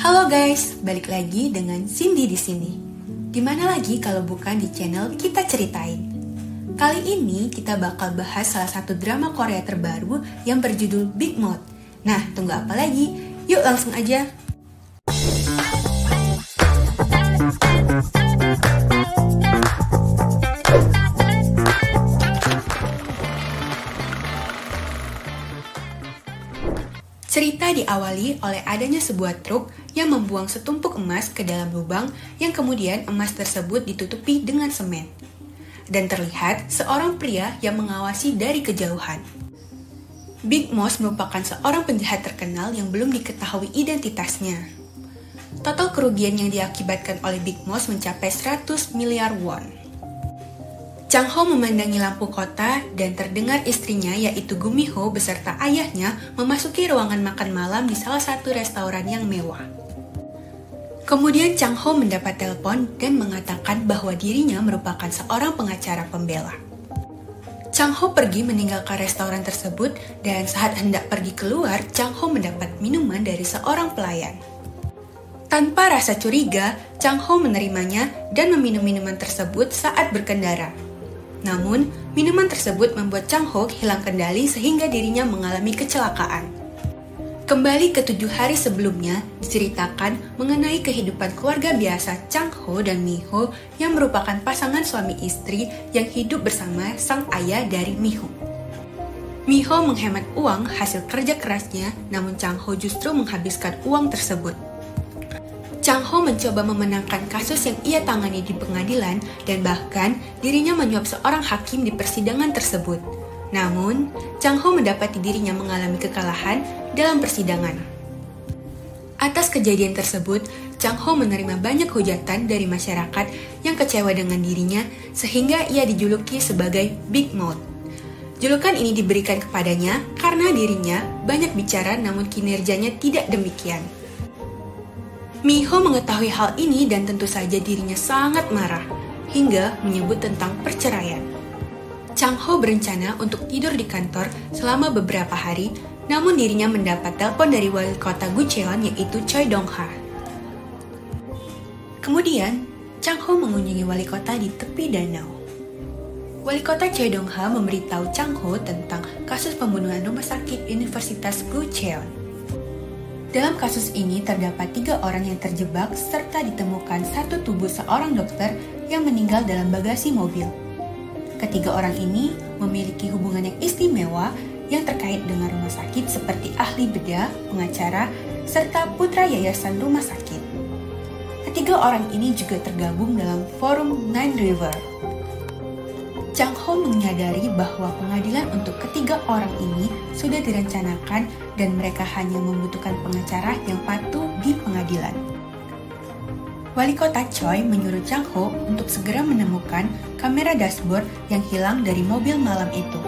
Halo guys, balik lagi dengan Cindy di sini. Dimana lagi kalau bukan di channel Kita Ceritain. Kali ini kita bakal bahas salah satu drama Korea terbaru yang berjudul Big Mouth. Nah, tunggu apa lagi? Yuk langsung aja. Cerita diawali oleh adanya sebuah truk yang membuang setumpuk emas ke dalam lubang yang kemudian emas tersebut ditutupi dengan semen. Dan terlihat seorang pria yang mengawasi dari kejauhan. Big Mouth merupakan seorang penjahat terkenal yang belum diketahui identitasnya. Total kerugian yang diakibatkan oleh Big Mouth mencapai 100 miliar won. Chang Ho memandangi lampu kota dan terdengar istrinya yaitu Gu Mi Ho beserta ayahnya memasuki ruangan makan malam di salah satu restoran yang mewah. Kemudian Chang Ho mendapat telepon dan mengatakan bahwa dirinya merupakan seorang pengacara pembela. Chang Ho pergi meninggalkan restoran tersebut dan saat hendak pergi keluar, Chang Ho mendapat minuman dari seorang pelayan. Tanpa rasa curiga, Chang Ho menerimanya dan meminum minuman tersebut saat berkendara. Namun, minuman tersebut membuat Chang Ho hilang kendali sehingga dirinya mengalami kecelakaan. Kembali ke 7 hari sebelumnya, diceritakan mengenai kehidupan keluarga biasa Chang Ho dan Mi Ho yang merupakan pasangan suami istri yang hidup bersama sang ayah dari Mi Ho. Mi Ho menghemat uang hasil kerja kerasnya, namun Chang Ho justru menghabiskan uang tersebut. Chang Ho mencoba memenangkan kasus yang ia tangani di pengadilan dan bahkan dirinya menyuap seorang hakim di persidangan tersebut. Namun, Chang Ho mendapati dirinya mengalami kekalahan dalam persidangan. Atas kejadian tersebut, Chang Ho menerima banyak hujatan dari masyarakat yang kecewa dengan dirinya sehingga ia dijuluki sebagai Big Mouth. Julukan ini diberikan kepadanya karena dirinya banyak bicara namun kinerjanya tidak demikian. Mi Ho mengetahui hal ini dan tentu saja dirinya sangat marah, hingga menyebut tentang perceraian. Chang Ho berencana untuk tidur di kantor selama beberapa hari, namun dirinya mendapat telepon dari wali kota Gucheon yaitu Choi Dong-ha. Kemudian, Chang Ho mengunjungi wali kota di tepi danau. Wali kota Choi Dong-ha memberitahu Chang Ho tentang kasus pembunuhan rumah sakit Universitas Gucheon. Dalam kasus ini terdapat 3 orang yang terjebak serta ditemukan satu tubuh seorang dokter yang meninggal dalam bagasi mobil. Ketiga orang ini memiliki hubungan yang istimewa yang terkait dengan rumah sakit seperti ahli bedah, pengacara, serta putra yayasan rumah sakit. Ketiga orang ini juga tergabung dalam forum Nine River. Chang Ho menyadari bahwa pengadilan untuk ketiga orang ini sudah direncanakan dan mereka hanya membutuhkan pengacara yang patuh di pengadilan. Wali kota Choi menyuruh Chang Ho untuk segera menemukan kamera dashboard yang hilang dari mobil malam itu.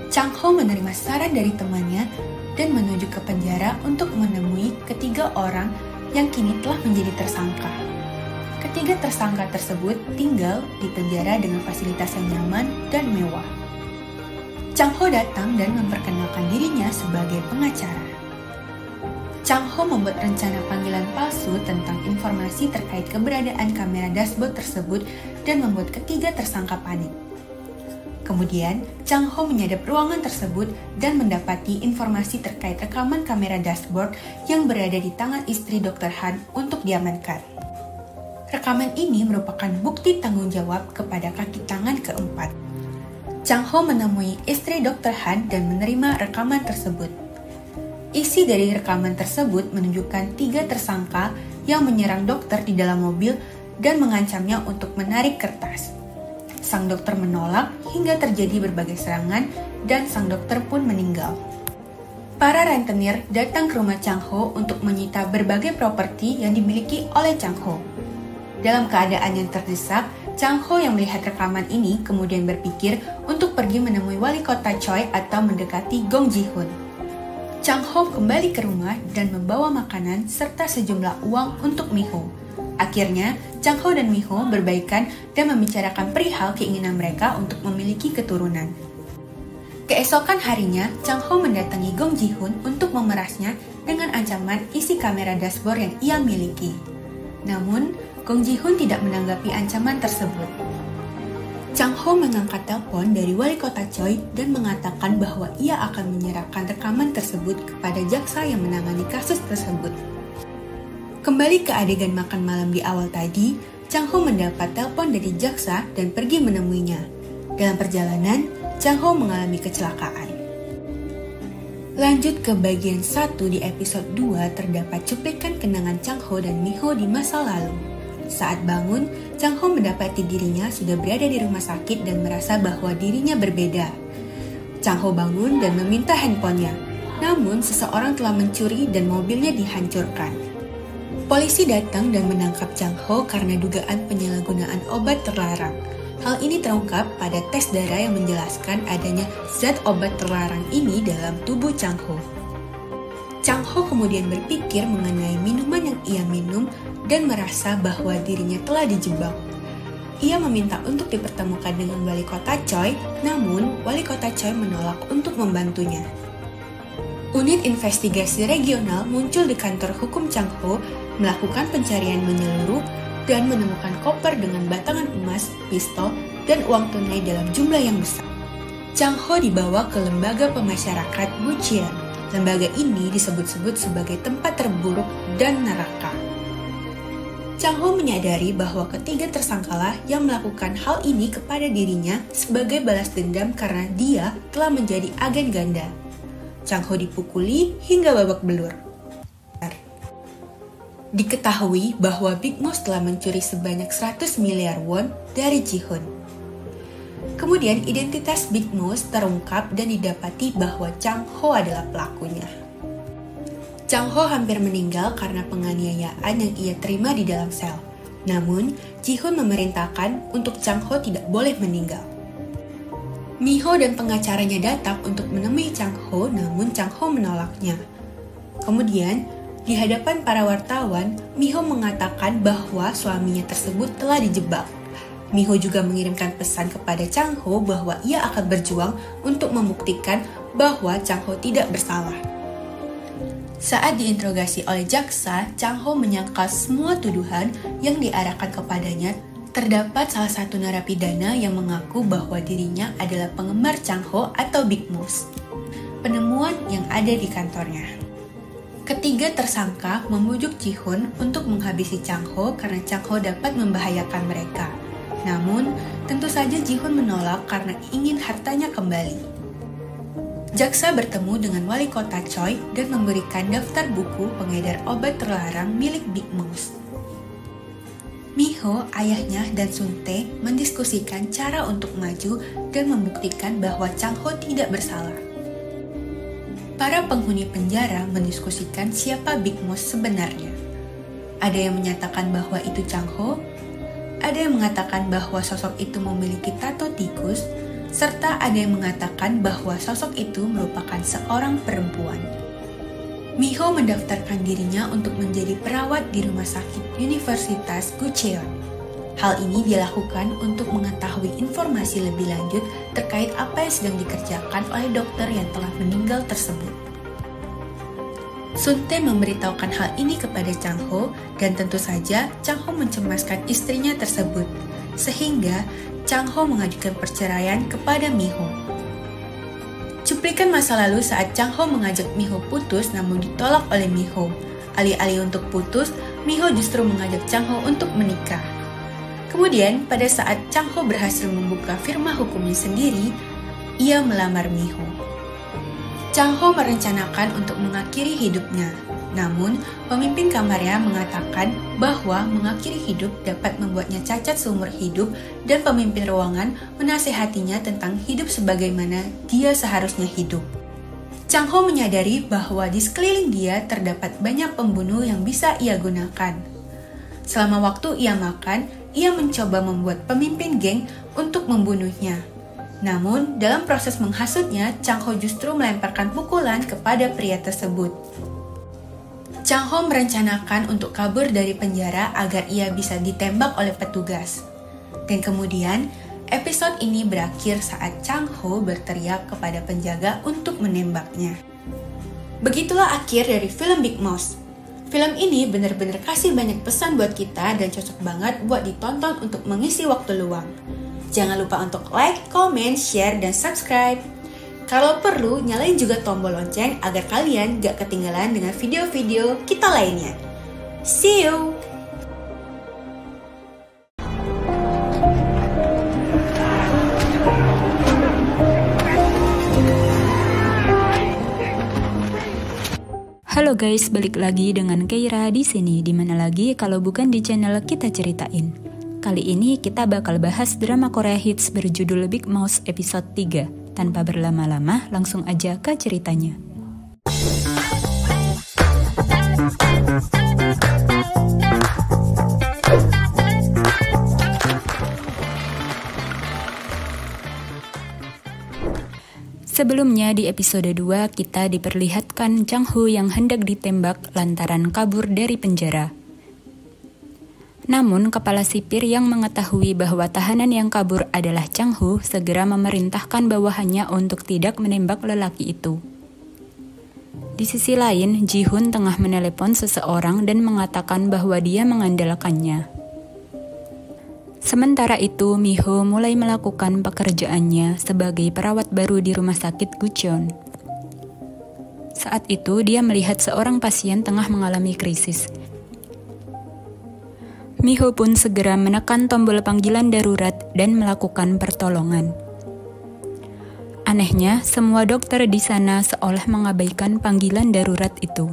Chang Ho menerima saran dari temannya dan menuju ke penjara untuk menemui ketiga orang yang kini telah menjadi tersangka. Ketiga tersangka tersebut tinggal di penjara dengan fasilitas yang nyaman dan mewah. Chang Ho datang dan memperkenalkan dirinya sebagai pengacara. Chang Ho membuat rencana panggilan palsu tentang informasi terkait keberadaan kamera dashboard tersebut dan membuat ketiga tersangka panik. Kemudian, Chang Ho menyadap ruangan tersebut dan mendapati informasi terkait rekaman kamera dashboard yang berada di tangan istri Dr. Han untuk diamankan. Rekaman ini merupakan bukti tanggung jawab kepada kaki tangan keempat. Chang Ho menemui istri Dr. Han dan menerima rekaman tersebut. Isi dari rekaman tersebut menunjukkan 3 tersangka yang menyerang dokter di dalam mobil dan mengancamnya untuk menarik kertas. Sang dokter menolak hingga terjadi berbagai serangan dan sang dokter pun meninggal. Para rentenir datang ke rumah Chang Ho untuk menyita berbagai properti yang dimiliki oleh Chang Ho. Dalam keadaan yang terdesak, Chang Ho yang melihat rekaman ini kemudian berpikir untuk pergi menemui wali kota Choi atau mendekati Gong Ji-hoon. Chang Ho kembali ke rumah dan membawa makanan serta sejumlah uang untuk Mi Ho. Akhirnya, Chang Ho dan Mi Ho berbaikan dan membicarakan perihal keinginan mereka untuk memiliki keturunan. Keesokan harinya, Chang Ho mendatangi Gong Ji-hoon untuk memerasnya dengan ancaman isi kamera dashboard yang ia miliki. Namun, Gong Ji-hoon tidak menanggapi ancaman tersebut. Chang Ho mengangkat telepon dari wali kota Choi dan mengatakan bahwa ia akan menyerahkan rekaman tersebut kepada jaksa yang menangani kasus tersebut. Kembali ke adegan makan malam di awal tadi, Chang Ho mendapat telepon dari jaksa dan pergi menemuinya. Dalam perjalanan, Chang Ho mengalami kecelakaan. Lanjut ke bagian 1 di episode 2 terdapat cuplikan kenangan Chang Ho dan Mi-ho di masa lalu. Saat bangun, Chang Ho mendapati dirinya sudah berada di rumah sakit dan merasa bahwa dirinya berbeda. Chang Ho bangun dan meminta handphonenya, namun seseorang telah mencuri dan mobilnya dihancurkan. Polisi datang dan menangkap Chang Ho karena dugaan penyalahgunaan obat terlarang. Hal ini terungkap pada tes darah yang menjelaskan adanya zat obat terlarang ini dalam tubuh Chang Ho. Chang Ho kemudian berpikir mengenai minuman yang ia minum dan merasa bahwa dirinya telah dijebak. Ia meminta untuk dipertemukan dengan wali kota Choi, namun wali kota Choi menolak untuk membantunya. Unit investigasi regional muncul di kantor hukum Chang Ho, melakukan pencarian menyeluruh dan menemukan koper dengan batangan emas, pistol, dan uang tunai dalam jumlah yang besar. Chang Ho dibawa ke lembaga pemasyarakatan Bucheon. Lembaga ini disebut-sebut sebagai tempat terburuk dan neraka. Chang Ho menyadari bahwa ketiga tersangkalah yang melakukan hal ini kepada dirinya sebagai balas dendam karena dia telah menjadi agen ganda. Chang Ho dipukuli hingga babak belur. Diketahui bahwa Big Mouse telah mencuri sebanyak 100 miliar won dari Ji-hoon. Kemudian identitas Big Mouse terungkap dan didapati bahwa Chang Ho adalah pelakunya. Chang Ho hampir meninggal karena penganiayaan yang ia terima di dalam sel. Namun, Ji-hoon memerintahkan untuk Chang Ho tidak boleh meninggal. Mi-ho dan pengacaranya datang untuk menemui Chang Ho, namun Chang Ho menolaknya. Kemudian, di hadapan para wartawan, Mi-ho mengatakan bahwa suaminya tersebut telah dijebak. Mi-ho juga mengirimkan pesan kepada Chang Ho bahwa ia akan berjuang untuk membuktikan bahwa Chang Ho tidak bersalah. Saat diinterogasi oleh jaksa, Chang Ho menyangkal semua tuduhan yang diarahkan kepadanya. Terdapat salah satu narapidana yang mengaku bahwa dirinya adalah penggemar Chang Ho atau Big Mouse. Penemuan yang ada di kantornya. Ketiga tersangka membujuk Ji-hoon untuk menghabisi Chang Ho karena Chang Ho dapat membahayakan mereka. Namun, tentu saja Ji-hoon menolak karena ingin hartanya kembali. Jaksa bertemu dengan wali kota Choi dan memberikan daftar buku pengedar obat terlarang milik Big Mouse. Mi-ho, ayahnya, dan Sun-tae mendiskusikan cara untuk maju dan membuktikan bahwa Chang Ho tidak bersalah. Para penghuni penjara mendiskusikan siapa Big Mouse sebenarnya. Ada yang menyatakan bahwa itu Chang Ho, ada yang mengatakan bahwa sosok itu memiliki tato tikus, serta ada yang mengatakan bahwa sosok itu merupakan seorang perempuan. Mi-ho mendaftarkan dirinya untuk menjadi perawat di rumah sakit Universitas Bucheon. Hal ini dilakukan untuk mengetahui informasi lebih lanjut terkait apa yang sedang dikerjakan oleh dokter yang telah meninggal tersebut. Sun-tae memberitahukan hal ini kepada Chang Ho dan tentu saja Chang Ho mencemaskan istrinya tersebut, sehingga Chang Ho mengajukan perceraian kepada Mi-ho. Cuplikan masa lalu saat Chang Ho mengajak Mi-ho putus namun ditolak oleh Mi-ho. Alih-alih untuk putus, Mi-ho justru mengajak Chang Ho untuk menikah. Kemudian, pada saat Chang Ho berhasil membuka firma hukumnya sendiri, ia melamar Mi-ho. Chang Ho merencanakan untuk mengakhiri hidupnya. Namun, pemimpin kamarnya mengatakan bahwa mengakhiri hidup dapat membuatnya cacat seumur hidup dan pemimpin ruangan menasehatinya tentang hidup sebagaimana dia seharusnya hidup. Chang Ho menyadari bahwa di sekeliling dia terdapat banyak pembunuh yang bisa ia gunakan. Selama waktu ia makan, ia mencoba membuat pemimpin geng untuk membunuhnya. Namun, dalam proses menghasutnya, Chang Ho justru melemparkan pukulan kepada pria tersebut. Chang Ho merencanakan untuk kabur dari penjara agar ia bisa ditembak oleh petugas. Dan kemudian, episode ini berakhir saat Chang Ho berteriak kepada penjaga untuk menembaknya. Begitulah akhir dari film Big Mouse. Film ini benar-benar kasih banyak pesan buat kita dan cocok banget buat ditonton untuk mengisi waktu luang. Jangan lupa untuk like, comment, share, dan subscribe. Kalau perlu, nyalain juga tombol lonceng agar kalian gak ketinggalan dengan video-video kita lainnya. See you! Halo guys, balik lagi dengan Keira di sini. Dimana lagi kalau bukan di channel Kita Ceritain. Kali ini kita bakal bahas drama Korea hits berjudul Big Mouse episode 3. Tanpa berlama-lama, langsung aja ke ceritanya. Sebelumnya di episode 2 kita diperlihatkan Chang Ho yang hendak ditembak lantaran kabur dari penjara. Namun kepala sipir yang mengetahui bahwa tahanan yang kabur adalah Chang Ho segera memerintahkan bawahannya untuk tidak menembak lelaki itu. Di sisi lain, Ji Hoon tengah menelepon seseorang dan mengatakan bahwa dia mengandalkannya. Sementara itu, Miho mulai melakukan pekerjaannya sebagai perawat baru di rumah sakit Gucheon. Saat itu, dia melihat seorang pasien tengah mengalami krisis. Miho pun segera menekan tombol panggilan darurat dan melakukan pertolongan. Anehnya, semua dokter di sana seolah mengabaikan panggilan darurat itu.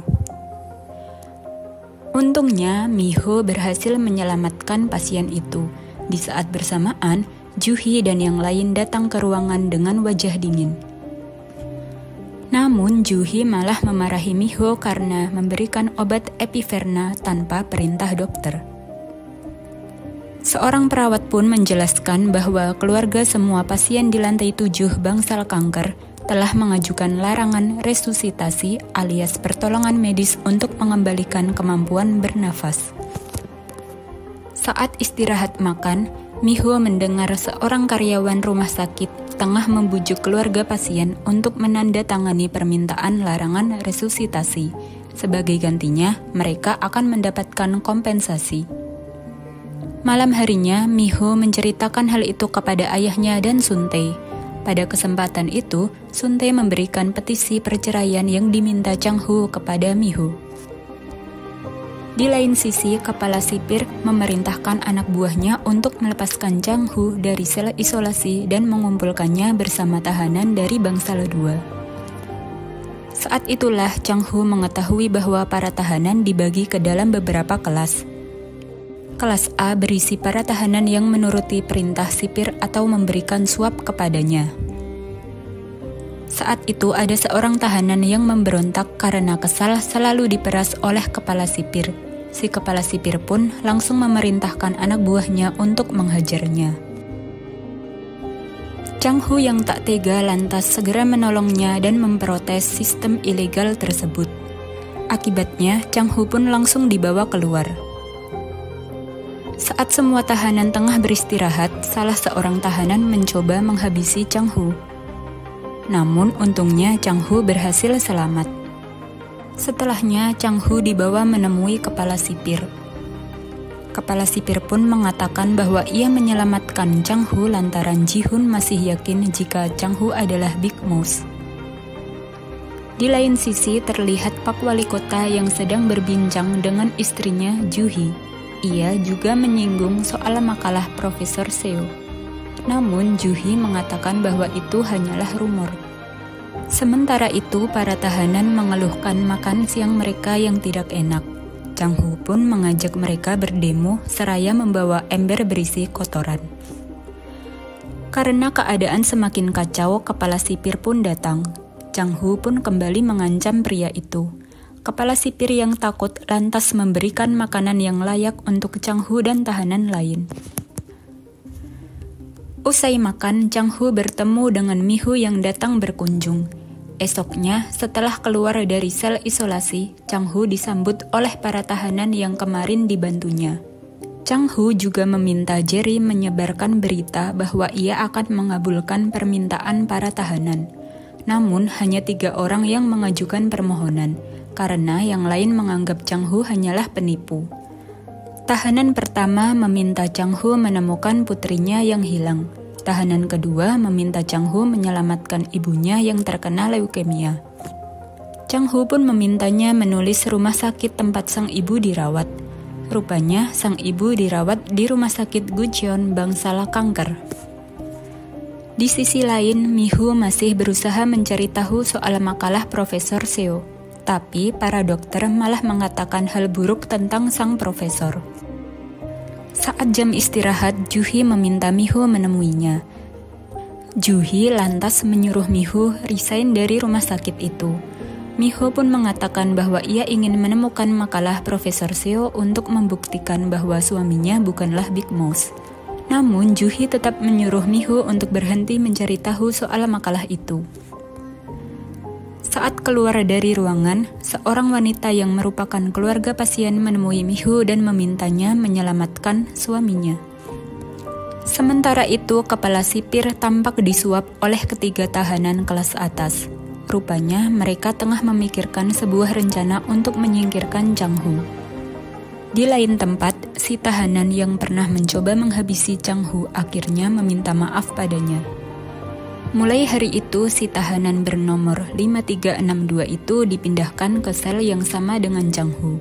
Untungnya, Miho berhasil menyelamatkan pasien itu. Di saat bersamaan, Juhi dan yang lain datang ke ruangan dengan wajah dingin. Namun, Juhi malah memarahi Miho karena memberikan obat Epiverna tanpa perintah dokter. Seorang perawat pun menjelaskan bahwa keluarga semua pasien di lantai 7 bangsal kanker telah mengajukan larangan resusitasi alias pertolongan medis untuk mengembalikan kemampuan bernafas. Saat istirahat makan, Miho mendengar seorang karyawan rumah sakit tengah membujuk keluarga pasien untuk menandatangani permintaan larangan resusitasi. Sebagai gantinya, mereka akan mendapatkan kompensasi. Malam harinya, Miho menceritakan hal itu kepada ayahnya dan Suntae. Pada kesempatan itu, Suntae memberikan petisi perceraian yang diminta Chang Ho kepada Miho. Di lain sisi, kepala sipir memerintahkan anak buahnya untuk melepaskan Chang Ho dari sel isolasi dan mengumpulkannya bersama tahanan dari bangsal 2. Saat itulah Chang Ho mengetahui bahwa para tahanan dibagi ke dalam beberapa kelas. Kelas A berisi para tahanan yang menuruti perintah sipir atau memberikan suap kepadanya. Saat itu ada seorang tahanan yang memberontak karena kesal selalu diperas oleh kepala sipir. Si kepala sipir pun langsung memerintahkan anak buahnya untuk menghajarnya. Chang Ho yang tak tega lantas segera menolongnya dan memprotes sistem ilegal tersebut. Akibatnya, Chang Ho pun langsung dibawa keluar. Saat semua tahanan tengah beristirahat, salah seorang tahanan mencoba menghabisi Chang Ho. Namun untungnya Chang Ho berhasil selamat. Setelahnya Chang Ho dibawa menemui kepala sipir. Kepala sipir pun mengatakan bahwa ia menyelamatkan Chang Ho lantaran Ji Hoon masih yakin jika Chang Ho adalah Big Mouse. Di lain sisi terlihat Pak Wali Kota yang sedang berbincang dengan istrinya Juhi. Ia juga menyinggung soal makalah Profesor Seo. Namun Juhi mengatakan bahwa itu hanyalah rumor. Sementara itu para tahanan mengeluhkan makan siang mereka yang tidak enak. Chang Ho pun mengajak mereka berdemo seraya membawa ember berisi kotoran. Karena keadaan semakin kacau, kepala sipir pun datang. Chang Ho pun kembali mengancam pria itu. Kepala sipir yang takut lantas memberikan makanan yang layak untuk Chang Ho dan tahanan lain. Usai makan, Chang Ho bertemu dengan Miho yang datang berkunjung. Esoknya, setelah keluar dari sel isolasi, Chang Ho disambut oleh para tahanan yang kemarin dibantunya. Chang Ho juga meminta Jerry menyebarkan berita bahwa ia akan mengabulkan permintaan para tahanan. Namun hanya 3 orang yang mengajukan permohonan, karena yang lain menganggap Chang Ho hanyalah penipu. Tahanan pertama meminta Chang Ho menemukan putrinya yang hilang. Tahanan kedua meminta Chang Ho menyelamatkan ibunya yang terkena leukemia. Chang Ho pun memintanya menulis rumah sakit tempat sang ibu dirawat. Rupanya sang ibu dirawat di rumah sakit Gucheon bangsal kanker. Di sisi lain, Mi-ho masih berusaha mencari tahu soal makalah Profesor Seo. Tapi para dokter malah mengatakan hal buruk tentang sang profesor. Saat jam istirahat, Ju-hee meminta Mi-ho menemuinya. Ju-hee lantas menyuruh Mi-ho resign dari rumah sakit itu. Mi-ho pun mengatakan bahwa ia ingin menemukan makalah Profesor Seo untuk membuktikan bahwa suaminya bukanlah Big Mouse. Namun Ju-hee tetap menyuruh Mi-ho untuk berhenti mencari tahu soal makalah itu. Saat keluar dari ruangan, seorang wanita yang merupakan keluarga pasien menemui Mi-ho dan memintanya menyelamatkan suaminya. Sementara itu, kepala sipir tampak disuap oleh ketiga tahanan kelas atas. Rupanya mereka tengah memikirkan sebuah rencana untuk menyingkirkan Chang Ho. Di lain tempat, si tahanan yang pernah mencoba menghabisi Chang Ho akhirnya meminta maaf padanya. Mulai hari itu, si tahanan bernomor 5362 itu dipindahkan ke sel yang sama dengan Chang Ho.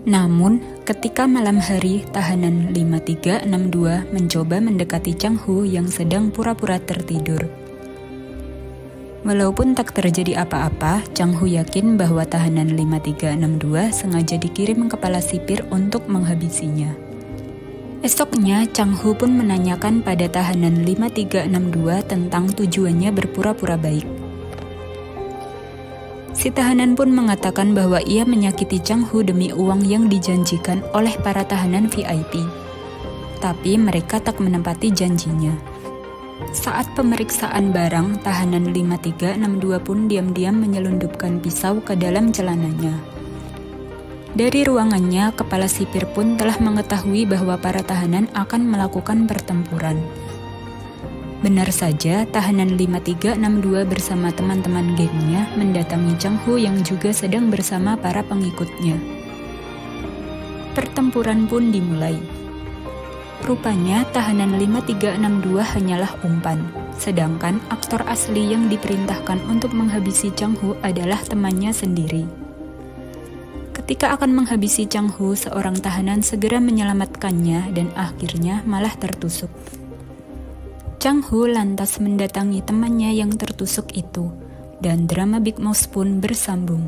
Namun, ketika malam hari, tahanan 5362 mencoba mendekati Chang Ho yang sedang pura-pura tertidur. Walaupun tak terjadi apa-apa, Chang Ho yakin bahwa tahanan 5362 sengaja dikirim kepala sipir untuk menghabisinya. Esoknya, Chang Ho pun menanyakan pada tahanan 5362 tentang tujuannya berpura-pura baik. Si tahanan pun mengatakan bahwa ia menyakiti Chang Ho demi uang yang dijanjikan oleh para tahanan VIP. Tapi mereka tak menepati janjinya. Saat pemeriksaan barang, tahanan 5362 pun diam-diam menyelundupkan pisau ke dalam celananya. Dari ruangannya, kepala sipir pun telah mengetahui bahwa para tahanan akan melakukan pertempuran. Benar saja, tahanan 5362 bersama teman-teman gengnya mendatangi Chang Ho yang juga sedang bersama para pengikutnya. Pertempuran pun dimulai. Rupanya, tahanan 5362 hanyalah umpan, sedangkan aktor asli yang diperintahkan untuk menghabisi Chang Ho adalah temannya sendiri. Ketika akan menghabisi Chang Ho, seorang tahanan segera menyelamatkannya dan akhirnya malah tertusuk. Chang Ho lantas mendatangi temannya yang tertusuk itu, dan drama Big Mouse pun bersambung.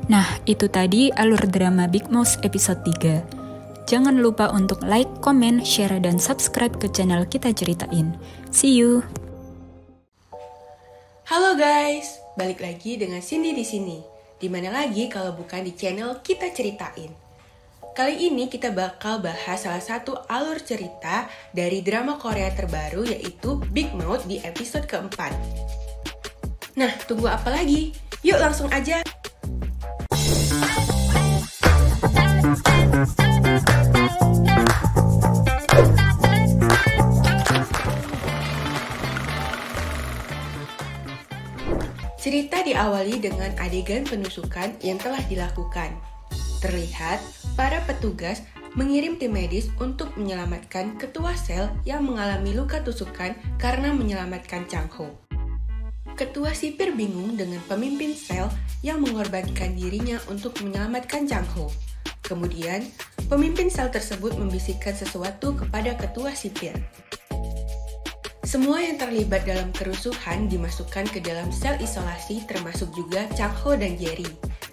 Nah, itu tadi alur drama Big Mouse episode 3. Jangan lupa untuk like, komen, share, dan subscribe ke channel Kita Ceritain. See you! Halo guys, balik lagi dengan Cindy di sini. Di mana lagi kalau bukan di channel Kita Ceritain. Kali ini kita bakal bahas salah satu alur cerita dari drama Korea terbaru yaitu Big Mouth di episode keempat. Nah, tunggu apa lagi? Yuk langsung aja! Cerita diawali dengan adegan penusukan yang telah dilakukan. Terlihat, para petugas mengirim tim medis untuk menyelamatkan ketua sel yang mengalami luka tusukan karena menyelamatkan Chang Ho. Ketua sipir bingung dengan pemimpin sel yang mengorbankan dirinya untuk menyelamatkan Chang Ho. Kemudian, pemimpin sel tersebut membisikkan sesuatu kepada ketua sipir. Semua yang terlibat dalam kerusuhan dimasukkan ke dalam sel isolasi termasuk juga Chang Ho dan Jerry.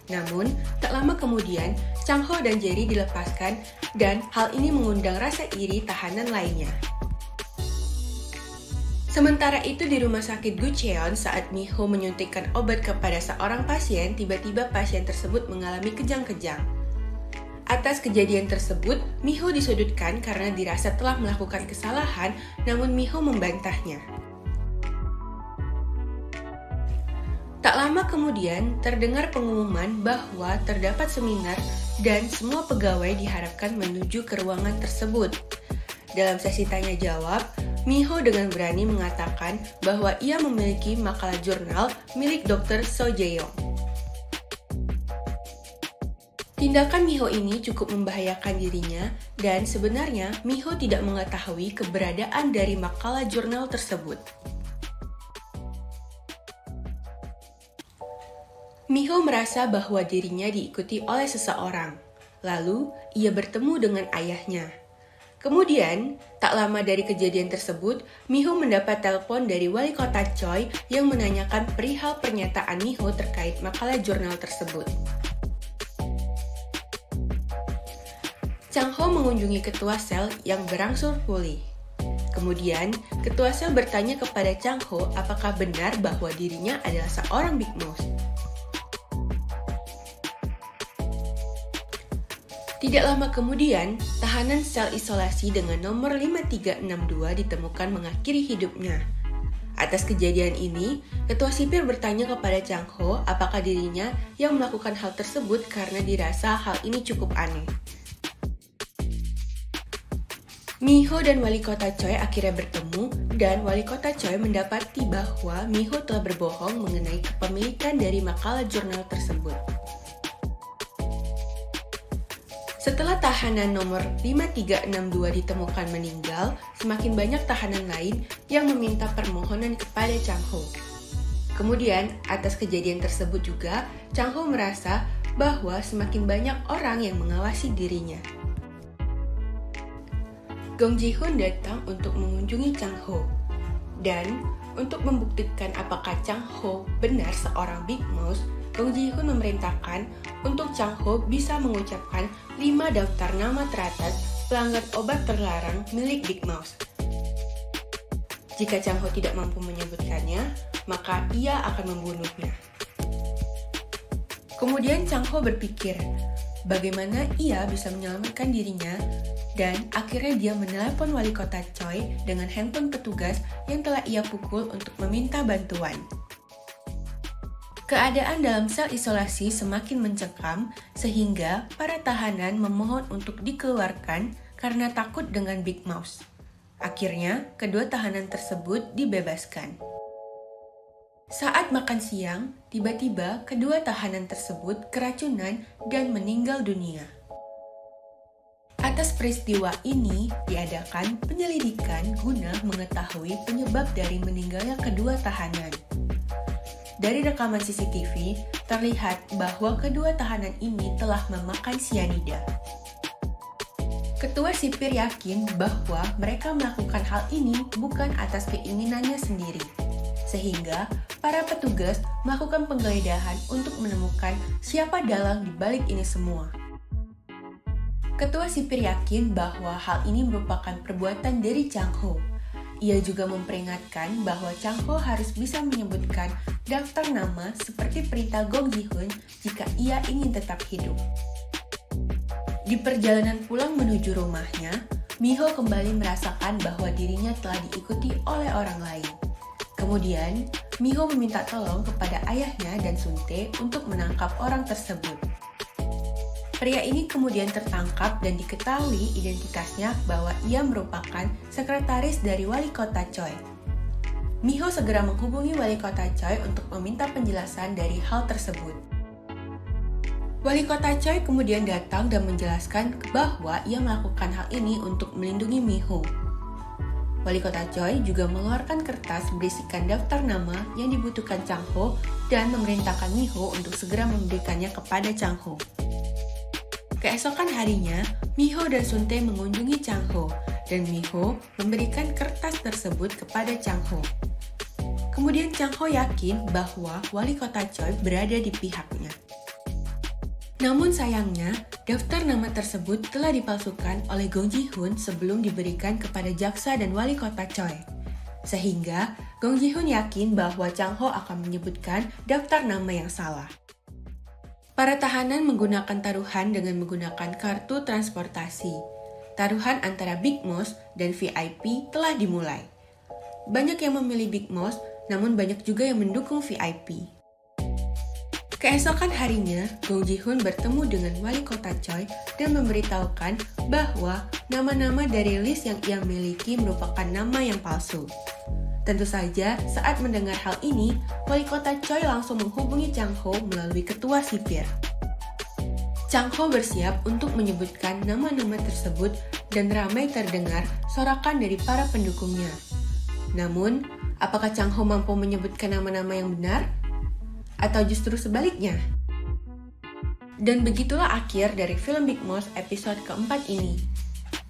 Namun, tak lama kemudian, Chang Ho dan Jerry dilepaskan dan hal ini mengundang rasa iri tahanan lainnya. Sementara itu di rumah sakit Gucheon saat Mi-ho menyuntikkan obat kepada seorang pasien, tiba-tiba pasien tersebut mengalami kejang-kejang. Atas kejadian tersebut, Mi-ho disudutkan karena dirasa telah melakukan kesalahan, namun Mi-ho membantahnya. Tak lama kemudian, terdengar pengumuman bahwa terdapat seminar dan semua pegawai diharapkan menuju ke ruangan tersebut. Dalam sesi tanya jawab, Miho dengan berani mengatakan bahwa ia memiliki makalah jurnal milik Dr. So Jae-yong. Tindakan Miho ini cukup membahayakan dirinya dan sebenarnya Miho tidak mengetahui keberadaan dari makalah jurnal tersebut. Miho merasa bahwa dirinya diikuti oleh seseorang. Lalu, ia bertemu dengan ayahnya. Kemudian, tak lama dari kejadian tersebut, Miho mendapat telepon dari wali kota Choi yang menanyakan perihal pernyataan Miho terkait makalah jurnal tersebut. Chang-ho mengunjungi ketua sel yang berangsur pulih. Kemudian, ketua sel bertanya kepada Chang-ho apakah benar bahwa dirinya adalah seorang Big Mouse. Tidak lama kemudian, tahanan sel isolasi dengan nomor 5362 ditemukan mengakhiri hidupnya. Atas kejadian ini, ketua sipir bertanya kepada Chang-ho apakah dirinya yang melakukan hal tersebut karena dirasa hal ini cukup aneh. Miho dan wali kota Choi akhirnya bertemu dan wali kota Choi mendapati bahwa Miho telah berbohong mengenai kepemilikan dari makalah jurnal tersebut. Setelah tahanan nomor 5362 ditemukan meninggal, semakin banyak tahanan lain yang meminta permohonan kepada Chang-ho. Kemudian, atas kejadian tersebut juga, Chang-ho merasa bahwa semakin banyak orang yang mengawasi dirinya. Gong Ji-hoon datang untuk mengunjungi Chang-ho. Dan, untuk membuktikan apakah Chang-ho benar seorang Big Mouse, Gong Ji-hoon memerintahkan untuk Chang-ho bisa mengucapkan 5 daftar nama teratas pelanggan obat terlarang milik Big Mouse. Jika Chang-ho tidak mampu menyebutkannya, maka ia akan membunuhnya. Kemudian Chang-ho berpikir, bagaimana ia bisa menyelamatkan dirinya, dan akhirnya dia menelepon wali kota Choi dengan handphone petugas yang telah ia pukul untuk meminta bantuan. Keadaan dalam sel isolasi semakin mencekam sehingga para tahanan memohon untuk dikeluarkan karena takut dengan Big Mouse. Akhirnya, kedua tahanan tersebut dibebaskan. Saat makan siang, tiba-tiba kedua tahanan tersebut keracunan dan meninggal dunia. Atas peristiwa ini, diadakan penyelidikan guna mengetahui penyebab dari meninggalnya kedua tahanan. Dari rekaman CCTV, terlihat bahwa kedua tahanan ini telah memakan sianida. Ketua sipir yakin bahwa mereka melakukan hal ini bukan atas keinginannya sendiri, sehingga para petugas melakukan penggeledahan untuk menemukan siapa dalang di balik ini semua. Ketua sipir yakin bahwa hal ini merupakan perbuatan dari Chang-ho. Ia juga memperingatkan bahwa Chang-ho harus bisa menyebutkan daftar nama seperti perintah Gong Ji-hoon jika ia ingin tetap hidup. Di perjalanan pulang menuju rumahnya, Miho kembali merasakan bahwa dirinya telah diikuti oleh orang lain. Kemudian, Miho meminta tolong kepada ayahnya dan Suntae untuk menangkap orang tersebut. Pria ini kemudian tertangkap dan diketahui identitasnya bahwa ia merupakan sekretaris dari wali kota Choi. Miho segera menghubungi wali kota Choi untuk meminta penjelasan dari hal tersebut. Wali kota Choi kemudian datang dan menjelaskan bahwa ia melakukan hal ini untuk melindungi Miho. Wali kota Choi juga mengeluarkan kertas berisikan daftar nama yang dibutuhkan Chang-ho dan memerintahkan Miho untuk segera memberikannya kepada Chang-ho. Keesokan harinya, Miho dan Suntae mengunjungi Chang-ho, dan Miho memberikan kertas tersebut kepada Chang-ho. Kemudian Chang-ho yakin bahwa wali kota Choi berada di pihaknya. Namun sayangnya, daftar nama tersebut telah dipalsukan oleh Gong Ji-hoon sebelum diberikan kepada jaksa dan wali kota Choi. Sehingga, Gong Ji-hoon yakin bahwa Chang-ho akan menyebutkan daftar nama yang salah. Para tahanan menggunakan taruhan dengan menggunakan kartu transportasi. Taruhan antara Big Mouse dan VIP telah dimulai. Banyak yang memilih Big Mouse, namun banyak juga yang mendukung VIP. Keesokan harinya, Gong Ji-hoon bertemu dengan wali kota Choi dan memberitahukan bahwa nama-nama dari list yang ia miliki merupakan nama yang palsu. Tentu saja, saat mendengar hal ini, wali kota Choi langsung menghubungi Chang Ho melalui ketua sipir. Chang Ho bersiap untuk menyebutkan nama-nama tersebut dan ramai terdengar sorakan dari para pendukungnya. Namun, apakah Chang Ho mampu menyebutkan nama-nama yang benar? Atau justru sebaliknya? Dan begitulah akhir dari film Big Mouth episode keempat ini.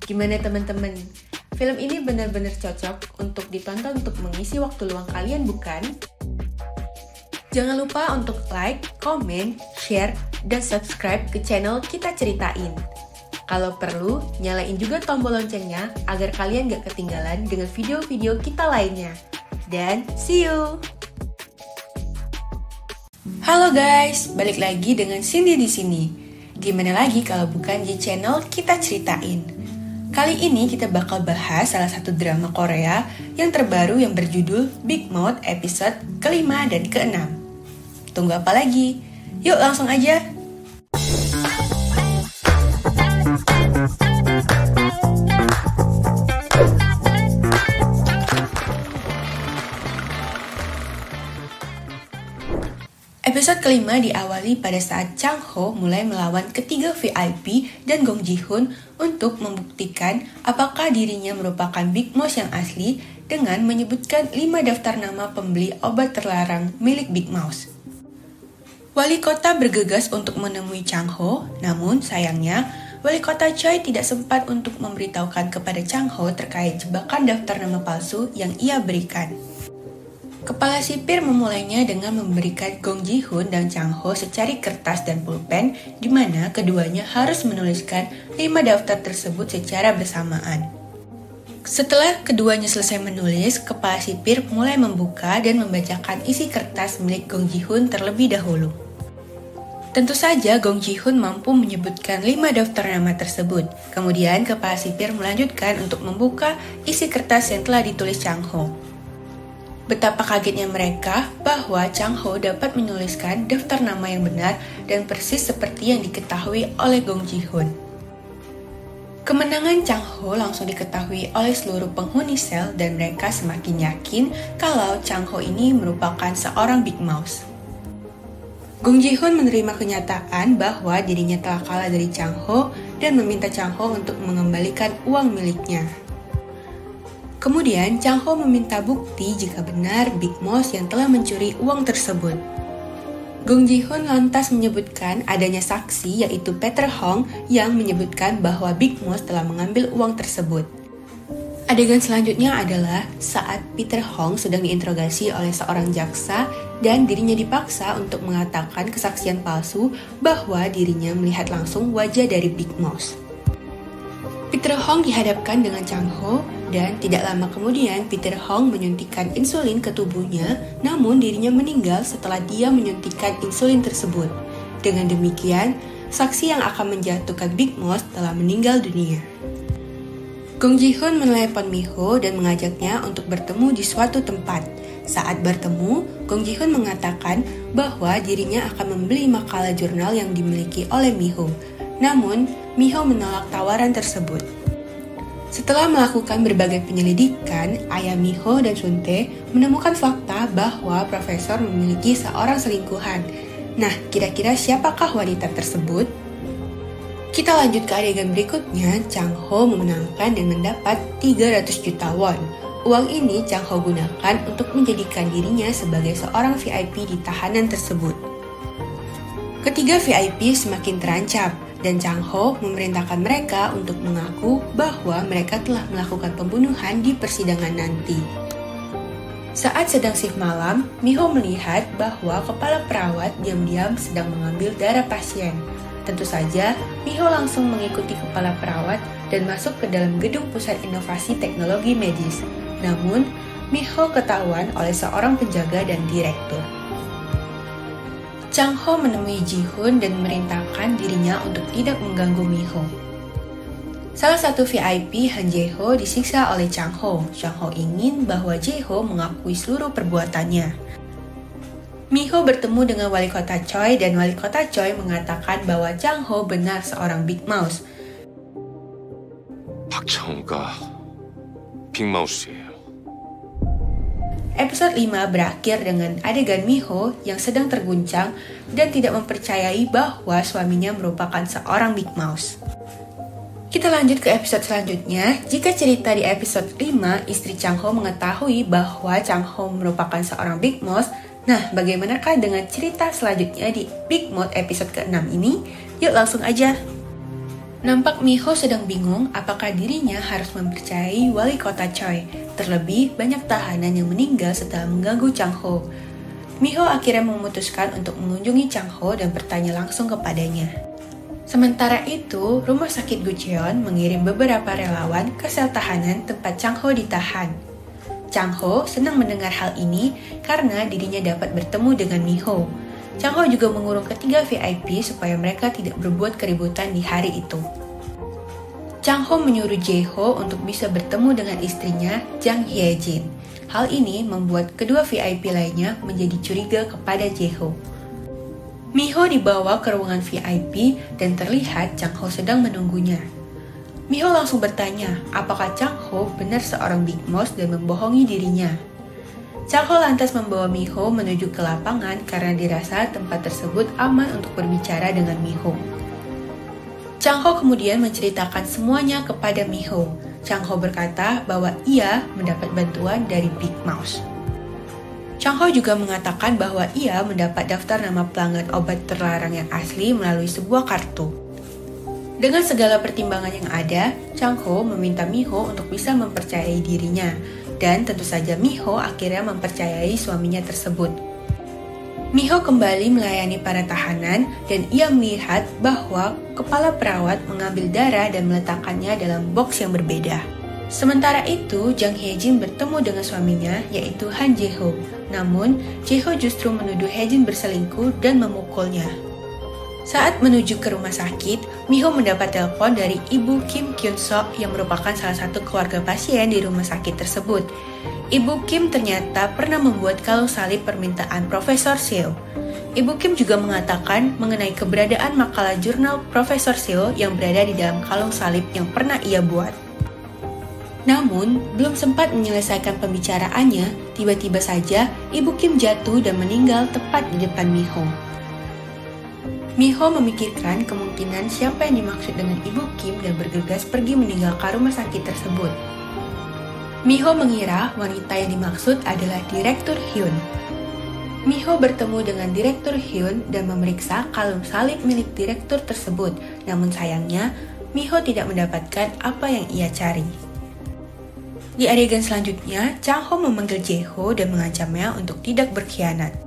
Gimana teman-teman? Film ini benar-benar cocok untuk ditonton untuk mengisi waktu luang kalian, bukan? Jangan lupa untuk like, komen, share, dan subscribe ke channel Kita Ceritain. Kalau perlu, nyalain juga tombol loncengnya agar kalian gak ketinggalan dengan video-video kita lainnya. Dan see you! Halo guys, balik lagi dengan Cindy di sini. Gimana lagi kalau bukan di channel Kita Ceritain? Kali ini kita bakal bahas salah satu drama Korea yang terbaru yang berjudul Big Mouth episode ke-5 dan ke-6. Tunggu apa lagi? Yuk langsung aja! Episode kelima diawali pada saat Chang Ho mulai melawan ketiga VIP dan Gong Ji-hoon untuk membuktikan apakah dirinya merupakan Big Mouth yang asli dengan menyebutkan 5 daftar nama pembeli obat terlarang milik Big Mouth. Wali kota bergegas untuk menemui Chang Ho, namun sayangnya wali kota Choi tidak sempat untuk memberitahukan kepada Chang Ho terkait jebakan daftar nama palsu yang ia berikan. Kepala sipir memulainya dengan memberikan Gong Ji-hoon dan Chang Ho secari kertas dan pulpen di mana keduanya harus menuliskan 5 daftar tersebut secara bersamaan. Setelah keduanya selesai menulis, kepala sipir mulai membuka dan membacakan isi kertas milik Gong Ji-hoon terlebih dahulu. Tentu saja Gong Ji-hoon mampu menyebutkan 5 daftar nama tersebut. Kemudian kepala sipir melanjutkan untuk membuka isi kertas yang telah ditulis Chang Ho. Betapa kagetnya mereka bahwa Chang Ho dapat menuliskan daftar nama yang benar dan persis seperti yang diketahui oleh Gong Ji-hoon. Kemenangan Chang Ho langsung diketahui oleh seluruh penghuni sel dan mereka semakin yakin kalau Chang Ho ini merupakan seorang Big Mouth. Gong Ji-hoon menerima kenyataan bahwa dirinya telah kalah dari Chang Ho dan meminta Chang Ho untuk mengembalikan uang miliknya. Kemudian, Chang Ho meminta bukti jika benar Big Mouth yang telah mencuri uang tersebut. Gong Ji-hoon lantas menyebutkan adanya saksi yaitu Peter Hong yang menyebutkan bahwa Big Mouth telah mengambil uang tersebut. Adegan selanjutnya adalah saat Peter Hong sedang diinterogasi oleh seorang jaksa dan dirinya dipaksa untuk mengatakan kesaksian palsu bahwa dirinya melihat langsung wajah dari Big Mouth. Peter Hong dihadapkan dengan Chang Ho dan tidak lama kemudian Peter Hong menyuntikkan insulin ke tubuhnya, namun dirinya meninggal setelah dia menyuntikkan insulin tersebut. Dengan demikian, saksi yang akan menjatuhkan Big Mouth telah meninggal dunia. Gong Ji-hoon menelepon Mi-ho dan mengajaknya untuk bertemu di suatu tempat. Saat bertemu, Gong Ji-hoon mengatakan bahwa dirinya akan membeli makalah jurnal yang dimiliki oleh Mi-ho. Namun, Mi-ho menolak tawaran tersebut. Setelah melakukan berbagai penyelidikan, ayah Mi-ho dan Sun-tae menemukan fakta bahwa profesor memiliki seorang selingkuhan. Nah, kira-kira siapakah wanita tersebut? Kita lanjut ke adegan berikutnya. Chang Ho memenangkan dan mendapat 300 juta won. Uang ini Chang Ho gunakan untuk menjadikan dirinya sebagai seorang VIP di tahanan tersebut. Ketiga VIP semakin terancam, dan Chang Ho memerintahkan mereka untuk mengaku bahwa mereka telah melakukan pembunuhan di persidangan nanti. Saat sedang shift malam, Mi-ho melihat bahwa kepala perawat diam-diam sedang mengambil darah pasien. Tentu saja, Mi-ho langsung mengikuti kepala perawat dan masuk ke dalam gedung pusat inovasi teknologi medis. Namun, Mi-ho ketahuan oleh seorang penjaga dan direktur. Chang Ho menemui Ji-hoon dan memerintahkan dirinya untuk tidak mengganggu Mi-ho. Salah satu VIP, Han Jae-ho, disiksa oleh Chang Ho. Chang Ho ingin bahwa Jae-ho mengakui seluruh perbuatannya. Miho bertemu dengan wali kota Choi dan wali kota Choi mengatakan bahwa Chang Ho benar seorang Big Mouse. 박창호가 빅마우스예요. Episode 5 berakhir dengan adegan Miho yang sedang terguncang dan tidak mempercayai bahwa suaminya merupakan seorang Big Mouse. Kita lanjut ke episode selanjutnya. Jika cerita di episode 5, istri Chang Ho mengetahui bahwa Chang Ho merupakan seorang Big Mouse. Nah, bagaimanakah dengan cerita selanjutnya di Big Mouth episode ke-6 ini? Yuk langsung aja. Nampak Miho sedang bingung apakah dirinya harus mempercayai wali kota Choi. Terlebih, banyak tahanan yang meninggal setelah mengganggu Chang Ho. Miho akhirnya memutuskan untuk mengunjungi Chang Ho dan bertanya langsung kepadanya. Sementara itu, rumah sakit Gucheon mengirim beberapa relawan ke sel tahanan tempat Chang Ho ditahan. Chang Ho senang mendengar hal ini karena dirinya dapat bertemu dengan Miho. Chang Ho juga mengurung ketiga VIP supaya mereka tidak berbuat keributan di hari itu. Chang Ho menyuruh Jae Ho untuk bisa bertemu dengan istrinya, Jang Hye Jin. Hal ini membuat kedua VIP lainnya menjadi curiga kepada Jae Ho. Miho dibawa ke ruangan VIP dan terlihat Chang Ho sedang menunggunya. Miho langsung bertanya apakah Chang Ho benar seorang Big Mouse dan membohongi dirinya. Chang Ho lantas membawa Miho menuju ke lapangan karena dirasa tempat tersebut aman untuk berbicara dengan Miho. Chang Ho kemudian menceritakan semuanya kepada Miho. Chang Ho berkata bahwa ia mendapat bantuan dari Big Mouse. Chang Ho juga mengatakan bahwa ia mendapat daftar nama pelanggan obat terlarang yang asli melalui sebuah kartu. Dengan segala pertimbangan yang ada, Chang Ho meminta Miho untuk bisa mempercayai dirinya. Dan tentu saja Miho akhirnya mempercayai suaminya tersebut. Miho kembali melayani para tahanan dan ia melihat bahwa kepala perawat mengambil darah dan meletakkannya dalam box yang berbeda. Sementara itu, Jang Hye Jin bertemu dengan suaminya yaitu Han Jae Ho. Namun, Jae Ho justru menuduh Hye Jin berselingkuh dan memukulnya. Saat menuju ke rumah sakit, Miho mendapat telepon dari Ibu Kim Kyun Sok yang merupakan salah satu keluarga pasien di rumah sakit tersebut. Ibu Kim ternyata pernah membuat kalung salib permintaan Profesor Seo. Ibu Kim juga mengatakan mengenai keberadaan makalah jurnal Profesor Seo yang berada di dalam kalung salib yang pernah ia buat. Namun, belum sempat menyelesaikan pembicaraannya, tiba-tiba saja Ibu Kim jatuh dan meninggal tepat di depan Miho. Miho memikirkan kemungkinan siapa yang dimaksud dengan Ibu Kim dan bergegas pergi meninggalkan rumah sakit tersebut. Miho mengira wanita yang dimaksud adalah Direktur Hyun. Miho bertemu dengan Direktur Hyun dan memeriksa kalung salib milik direktur tersebut. Namun sayangnya, Miho tidak mendapatkan apa yang ia cari. Di adegan selanjutnya, Chang Ho memanggil Jae Ho dan mengancamnya untuk tidak berkhianat.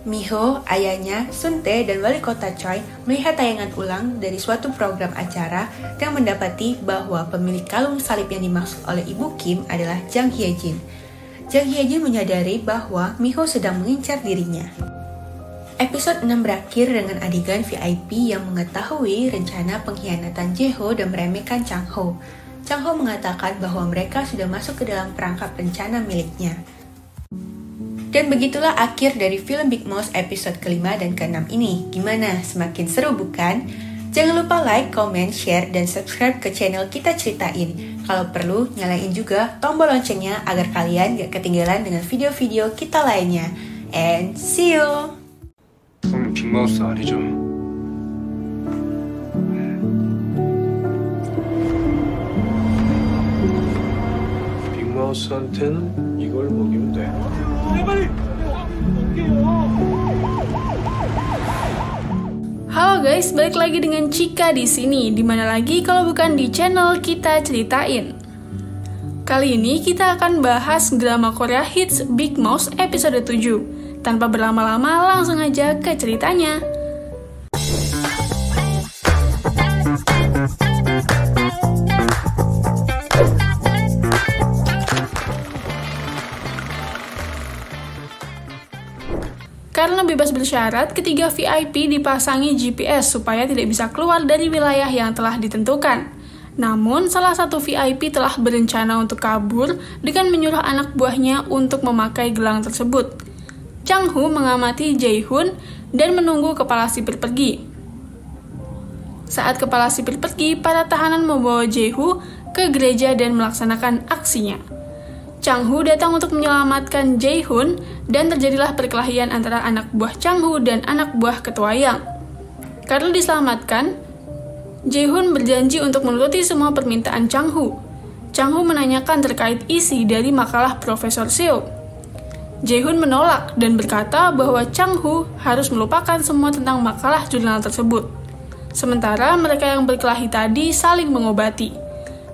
Miho, ayahnya, Sun Tae, dan wali kota Choi melihat tayangan ulang dari suatu program acara dan mendapati bahwa pemilik kalung salib yang dimaksud oleh Ibu Kim adalah Jang Hye Jin. Jang Hye Jin menyadari bahwa Miho sedang mengincar dirinya. Episode 6 berakhir dengan adegan VIP yang mengetahui rencana pengkhianatan Jae Ho dan meremehkan Chang Ho. Chang Ho mengatakan bahwa mereka sudah masuk ke dalam perangkap rencana miliknya. Dan begitulah akhir dari film Big Mouth episode ke-5 dan ke-6 ini. Gimana? Semakin seru bukan? Jangan lupa like, comment, share, dan subscribe ke channel Kita Ceritain. Kalau perlu, nyalain juga tombol loncengnya agar kalian gak ketinggalan dengan video-video kita lainnya. And see you! 형님 빅마우스 아니죠? 빅마우스한테는 이걸 먹이면 돼. Halo guys, balik lagi dengan Cika di sini. Dimana lagi kalau bukan di channel Kita Ceritain. Kali ini kita akan bahas drama Korea hits Big Mouth episode 7. Tanpa berlama-lama, langsung aja ke ceritanya. Karena bebas bersyarat, ketiga VIP dipasangi GPS supaya tidak bisa keluar dari wilayah yang telah ditentukan. Namun, salah satu VIP telah berencana untuk kabur dengan menyuruh anak buahnya untuk memakai gelang tersebut. Chang Ho mengamati Jae-hoon dan menunggu kepala sipir pergi. Saat kepala sipir pergi, para tahanan membawa Jae-ho ke gereja dan melaksanakan aksinya. Chang Ho datang untuk menyelamatkan Jae-hoon dan terjadilah perkelahian antara anak buah Chang Ho dan anak buah ketua Yang. Karena diselamatkan, Jae-hoon berjanji untuk menuruti semua permintaan Chang Ho. Chang Ho menanyakan terkait isi dari makalah Profesor Seo. Jae-hoon menolak dan berkata bahwa Chang Ho harus melupakan semua tentang makalah jurnal tersebut. Sementara mereka yang berkelahi tadi saling mengobati.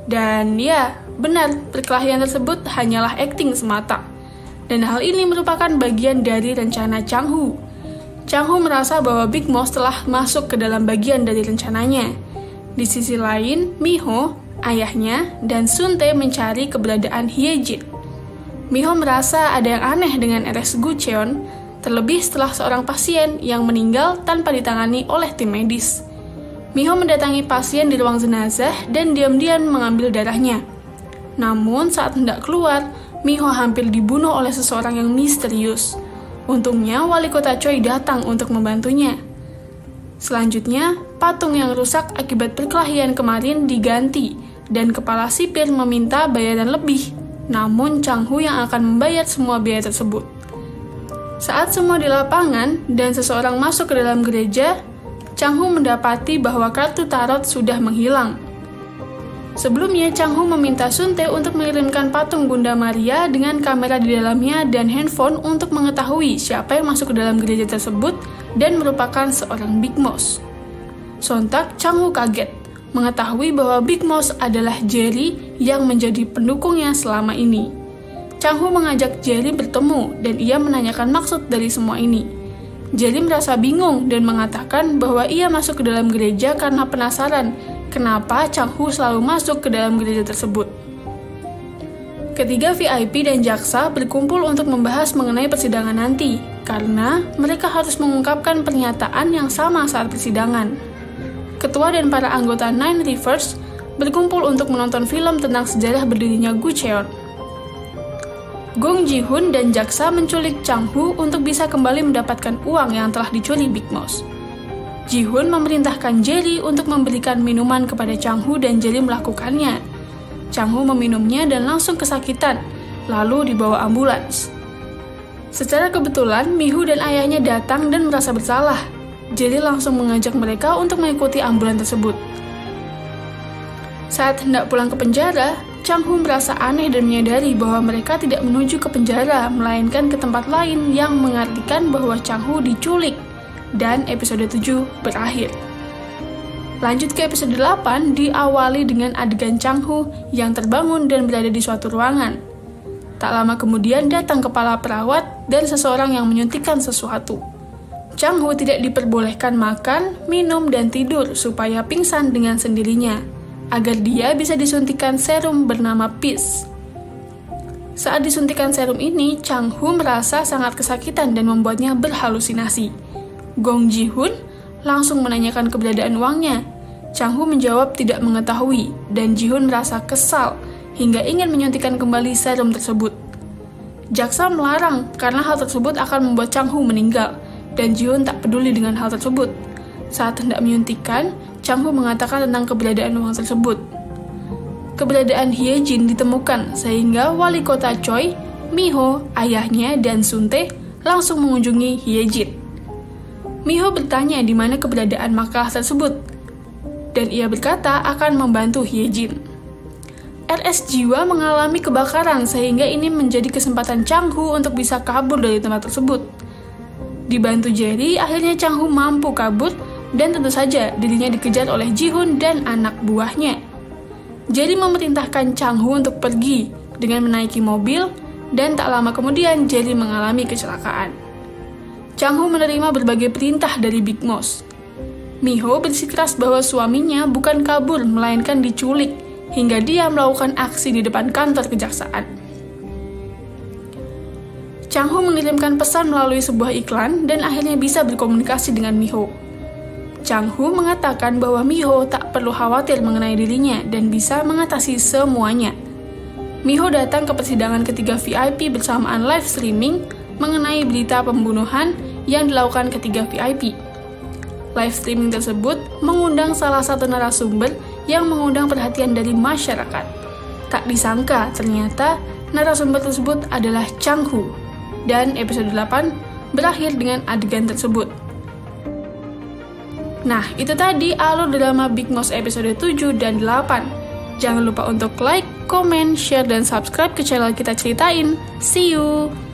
Dan ya, benar, perkelahian tersebut hanyalah akting semata. Dan hal ini merupakan bagian dari rencana Chang Ho. Chang Ho merasa bahwa Big Mouse telah masuk ke dalam bagian dari rencananya. Di sisi lain, Miho, ayahnya, dan Suntae mencari keberadaan Hyejin. Miho merasa ada yang aneh dengan RS Gucheon, terlebih setelah seorang pasien yang meninggal tanpa ditangani oleh tim medis. Miho mendatangi pasien di ruang jenazah dan diam-diam mengambil darahnya. Namun saat hendak keluar, Miho hampir dibunuh oleh seseorang yang misterius. Untungnya wali kota Choi datang untuk membantunya. Selanjutnya, patung yang rusak akibat perkelahian kemarin diganti dan kepala sipir meminta bayaran lebih. Namun Chang Ho yang akan membayar semua biaya tersebut. Saat semua di lapangan dan seseorang masuk ke dalam gereja, Chang Ho mendapati bahwa kartu tarot sudah menghilang. Sebelumnya, Chang Ho meminta Suntae untuk mengirimkan patung Bunda Maria dengan kamera di dalamnya dan handphone untuk mengetahui siapa yang masuk ke dalam gereja tersebut dan merupakan seorang Big Mouse. Sontak, Chang Ho kaget mengetahui bahwa Big Mouse adalah Jerry yang menjadi pendukungnya selama ini. Chang Ho mengajak Jerry bertemu dan ia menanyakan maksud dari semua ini. Jerry merasa bingung dan mengatakan bahwa ia masuk ke dalam gereja karena penasaran kenapa Chang Ho selalu masuk ke dalam gereja tersebut. Ketiga VIP dan jaksa berkumpul untuk membahas mengenai persidangan nanti, karena mereka harus mengungkapkan pernyataan yang sama saat persidangan. Ketua dan para anggota Nine Rivers berkumpul untuk menonton film tentang sejarah berdirinya Gucheon. Gong Ji-hoon dan jaksa menculik Chang Ho untuk bisa kembali mendapatkan uang yang telah dicuri Big Mouse. Ji-hoon memerintahkan Jerry untuk memberikan minuman kepada Chang Ho dan Jerry melakukannya. Chang Ho meminumnya dan langsung kesakitan, lalu dibawa ambulans. Secara kebetulan, Miho dan ayahnya datang dan merasa bersalah. Jerry langsung mengajak mereka untuk mengikuti ambulans tersebut. Saat hendak pulang ke penjara, Chang Ho merasa aneh dan menyadari bahwa mereka tidak menuju ke penjara, melainkan ke tempat lain yang mengartikan bahwa Chang Ho diculik, dan episode 7 berakhir. Lanjut ke episode 8, diawali dengan adegan Chang Ho yang terbangun dan berada di suatu ruangan. Tak lama kemudian datang kepala perawat dan seseorang yang menyuntikkan sesuatu. Chang Ho tidak diperbolehkan makan, minum, dan tidur supaya pingsan dengan sendirinya, agar dia bisa disuntikan serum bernama Peace. Saat disuntikan serum ini, Chang Ho merasa sangat kesakitan dan membuatnya berhalusinasi. Gong Ji-hoon langsung menanyakan keberadaan uangnya. Chang Ho menjawab tidak mengetahui, dan Ji-hoon merasa kesal hingga ingin menyuntikkan kembali serum tersebut. Jaksa melarang karena hal tersebut akan membuat Chang Ho meninggal, dan Ji-hoon tak peduli dengan hal tersebut. Saat hendak menyuntikkan, Chang Ho mengatakan tentang keberadaan uang tersebut. Keberadaan Hyejin ditemukan sehingga wali kota Choi, Miho, ayahnya, dan Suntae langsung mengunjungi Hyejin. Miho bertanya di mana keberadaan makalah tersebut, dan ia berkata akan membantu Hyejin. RS Jiwa mengalami kebakaran sehingga ini menjadi kesempatan Chang Ho untuk bisa kabur dari tempat tersebut. Dibantu Jerry, akhirnya Chang Ho mampu kabur dan tentu saja dirinya dikejar oleh Ji-hoon dan anak buahnya. Jerry memerintahkan Chang Ho untuk pergi dengan menaiki mobil dan tak lama kemudian Jerry mengalami kecelakaan. Chang Ho menerima berbagai perintah dari Big Mouse. Miho bersikeras bahwa suaminya bukan kabur melainkan diculik hingga dia melakukan aksi di depan kantor kejaksaan. Chang Ho mengirimkan pesan melalui sebuah iklan dan akhirnya bisa berkomunikasi dengan Miho. Chang Ho mengatakan bahwa Miho tak perlu khawatir mengenai dirinya dan bisa mengatasi semuanya. Miho datang ke persidangan ketiga VIP bersamaan live streaming mengenai berita pembunuhan yang dilakukan ketiga VIP. Live streaming tersebut mengundang salah satu narasumber yang mengundang perhatian dari masyarakat. Tak disangka ternyata narasumber tersebut adalah Chang Hoo, dan episode 8 berakhir dengan adegan tersebut. Nah, itu tadi alur drama Big Mouse episode 7 dan 8. Jangan lupa untuk like, comment, share, dan subscribe ke channel Kita Ceritain. See you!